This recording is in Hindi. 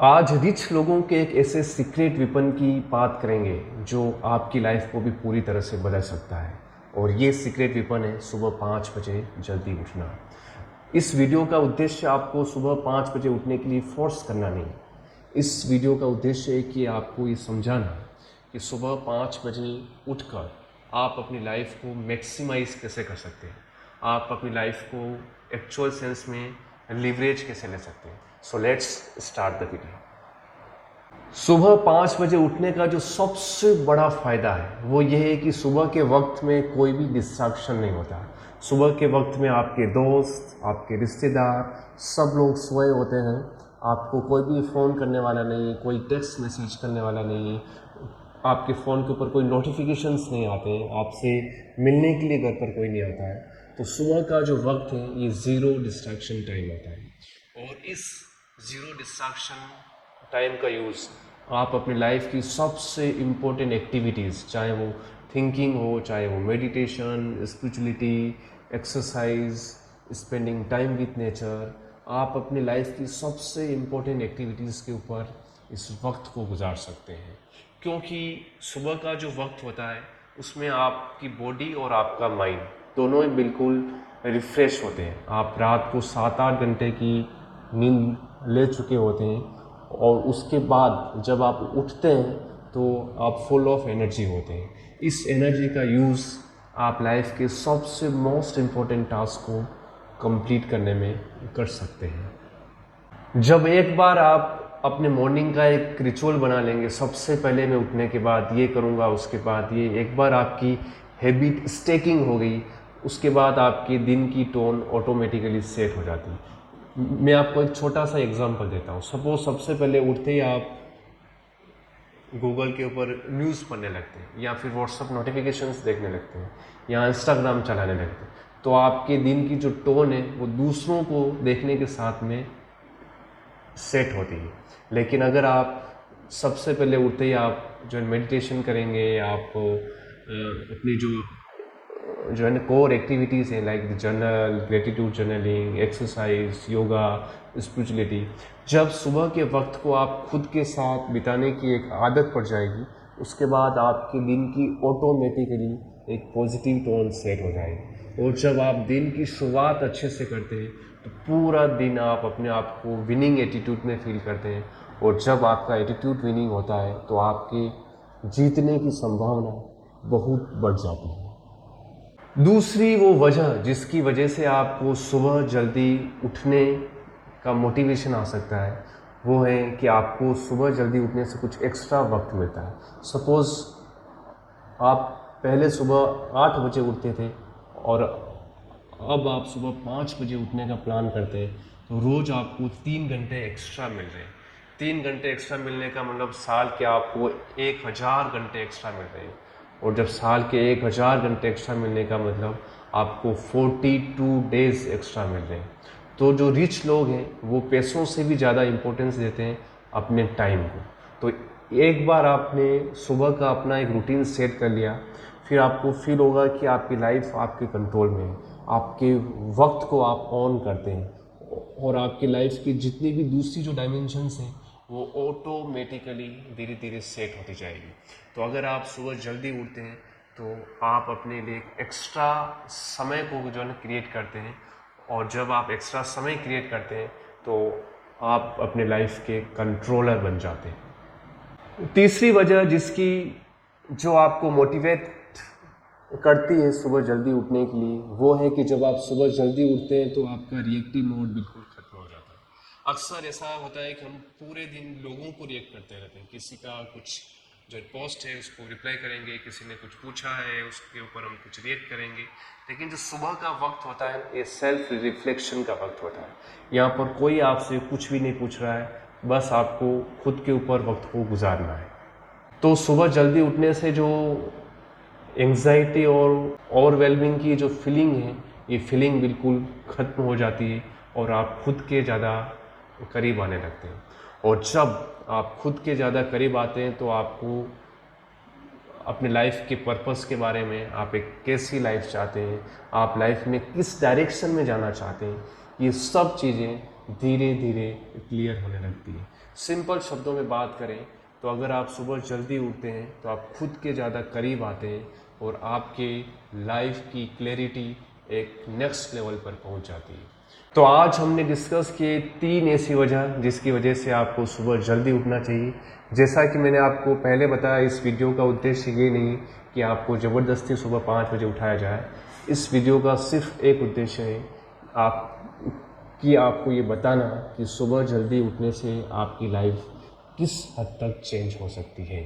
आज रिच लोगों के एक ऐसे सीक्रेट वेपन की बात करेंगे जो आपकी लाइफ को भी पूरी तरह से बदल सकता है। और ये सीक्रेट वेपन है सुबह 5 बजे जल्दी उठना। इस वीडियो का उद्देश्य आपको सुबह 5 बजे उठने के लिए फोर्स करना नहीं। इस वीडियो का उद्देश्य है कि आपको ये समझाना कि सुबह 5 बजे उठकर आप अपनी लाइफ को मैक्सिमाइज कैसे कर सकते हैं, आप अपनी लाइफ को एक्चुअल सेंस में लिवरेज कैसे ले सकते हैं। So let's start the video. सुबह 5 बजे उठने का जो सबसे बड़ा फ़ायदा है वो ये है कि सुबह के वक्त में कोई भी डिस्ट्रैक्शन नहीं होता। सुबह के वक्त में आपके दोस्त, आपके रिश्तेदार सब लोग सोए होते हैं। आपको कोई भी फ़ोन करने वाला नहीं, कोई टेक्स्ट मैसेज करने वाला नहीं, आपके फ़ोन के ऊपर कोई नोटिफिकेशंस नहीं आते, आपसे मिलने के लिए घर पर कोई नहीं आता है। तो सुबह का जो वक्त है ये ज़ीरो डिस्ट्रैक्शन टाइम होता है। और इस ज़ीरो डिस्ट्रैक्शन टाइम का यूज़ आप अपनी लाइफ की सबसे इम्पोर्टेंट एक्टिविटीज़, चाहे वो थिंकिंग हो, चाहे वो meditation, spirituality, exercise, spending time with nature, आप अपनी लाइफ की सबसे इम्पोर्टेंट एक्टिविटीज़ के ऊपर इस वक्त को गुजार सकते हैं। क्योंकि सुबह का जो वक्त होता है उसमें आपकी बॉडी और आपका माइंड दोनों ही बिल्कुल रिफ़्रेश होते हैं। आप रात को 7-8 घंटे की नींद ले चुके होते हैं और उसके बाद जब आप उठते हैं तो आप फुल ऑफ एनर्जी होते हैं। इस एनर्जी का यूज़ आप लाइफ के सबसे मोस्ट इम्पोर्टेंट टास्क को कंप्लीट करने में कर सकते हैं। जब एक बार आप अपने मॉर्निंग का एक रिचुअल बना लेंगे, सबसे पहले मैं उठने के बाद ये करूँगा, उसके बाद ये, एक बार आपकी हैबिट स्टेकिंग हो गई, उसके बाद आपके दिन की टोन ऑटोमेटिकली सेट हो जाती है। मैं आपको एक छोटा सा एग्जांपल देता हूँ। सपोज सबसे पहले उठते ही आप गूगल के ऊपर न्यूज़ पढ़ने लगते हैं या फिर व्हाट्सअप नोटिफिकेशंस देखने लगते हैं या इंस्टाग्राम चलाने लगते हैं, तो आपके दिन की जो टोन है वो दूसरों को देखने के साथ में सेट होती है। लेकिन अगर आप सबसे पहले उठते ही आप जो है मेडिटेशन करेंगे, आप अपनी जो है ना कोर एक्टिविटीज़ हैं like journal, gratitude journaling, exercise, yoga, spirituality, जब सुबह के वक्त को आप खुद के साथ बिताने की एक आदत पड़ जाएगी, उसके बाद आपके दिन की ऑटोमेटिकली एक पॉजिटिव टोन सेट हो जाएगी। और जब आप दिन की शुरुआत अच्छे से करते हैं तो पूरा दिन आप अपने आप को विनिंग एटीट्यूड में फील करते हैं। और जब आपका एटीट्यूड विनिंग होता है तो आपके जीतने की संभावना बहुत बढ़ जाती है। दूसरी वो वजह जिसकी वजह से आपको सुबह जल्दी उठने का मोटिवेशन आ सकता है वो है कि आपको सुबह जल्दी उठने से कुछ एक्स्ट्रा वक्त मिलता है। सपोज़ आप पहले सुबह 8 बजे उठते थे और अब आप सुबह 5 बजे उठने का प्लान करते हैं, तो रोज़ आपको 3 घंटे एक्स्ट्रा मिल रहे हैं। 3 घंटे एक्स्ट्रा मिलने का मतलब साल के आपको 1000 घंटे एक्स्ट्रा मिल रहे हैं। और जब साल के 1000 घंटे एक्स्ट्रा मिलने का मतलब आपको 42 डेज़ एक्स्ट्रा मिल रहे हैं। तो जो रिच लोग हैं वो पैसों से भी ज़्यादा इम्पोर्टेंस देते हैं अपने टाइम को। तो एक बार आपने सुबह का अपना एक रूटीन सेट कर लिया, फिर आपको फील होगा कि आपकी लाइफ आपके कंट्रोल में है, आपके वक्त को आप ऑन करते हैं और आपकी लाइफ की जितनी भी दूसरी जो डायमेंशंस हैं वो ऑटोमेटिकली धीरे धीरे सेट होती जाएगी। तो अगर आप सुबह जल्दी उठते हैं तो आप अपने लिए एक्स्ट्रा समय को जो है ना क्रिएट करते हैं। और जब आप एक्स्ट्रा समय क्रिएट करते हैं तो आप अपने लाइफ के कंट्रोलर बन जाते हैं। तीसरी वजह जिसकी जो आपको मोटिवेट करती है सुबह जल्दी उठने के लिए वो है कि जब आप सुबह जल्दी उठते हैं तो आपका रिएक्टिव मोड बिल्कुल खत्म हो जाता है। अक्सर ऐसा होता है कि हम पूरे दिन लोगों को रिएक्ट करते रहते हैं। किसी का कुछ जो पोस्ट है उसको रिप्लाई करेंगे, किसी ने कुछ पूछा है उसके ऊपर हम कुछ रिएक्ट करेंगे। लेकिन जो सुबह का वक्त होता है ये सेल्फ रिफ्लेक्शन का वक्त होता है। यहाँ पर कोई आपसे कुछ भी नहीं पूछ रहा है, बस आपको खुद के ऊपर वक्त को गुजारना है। तो सुबह जल्दी उठने से जो एंग्जाइटी और ओवरवेलमिंग की जो फीलिंग है ये फीलिंग बिल्कुल ख़त्म हो जाती है और आप खुद के ज़्यादा करीब आने लगते हैं। और जब आप खुद के ज़्यादा करीब आते हैं तो आपको अपने लाइफ के पर्पस के बारे में, आप एक कैसी लाइफ चाहते हैं, आप लाइफ में किस डायरेक्शन में जाना चाहते हैं, ये सब चीज़ें धीरे धीरे क्लियर होने लगती है। सिंपल शब्दों में बात करें तो अगर आप सुबह जल्दी उठते हैं तो आप खुद के ज़्यादा करीब आते हैं और आपके लाइफ की क्लैरिटी एक नेक्स्ट लेवल पर पहुंच जाती है। तो आज हमने डिस्कस किए 3 ऐसी वजह जिसकी वजह से आपको सुबह जल्दी उठना चाहिए। जैसा कि मैंने आपको पहले बताया, इस वीडियो का उद्देश्य ये नहीं कि आपको ज़बरदस्ती सुबह 5 बजे उठाया जाए। इस वीडियो का सिर्फ एक उद्देश्य है आपको ये बताना कि सुबह जल्दी उठने से आपकी लाइफ किस हद तक चेंज हो सकती है।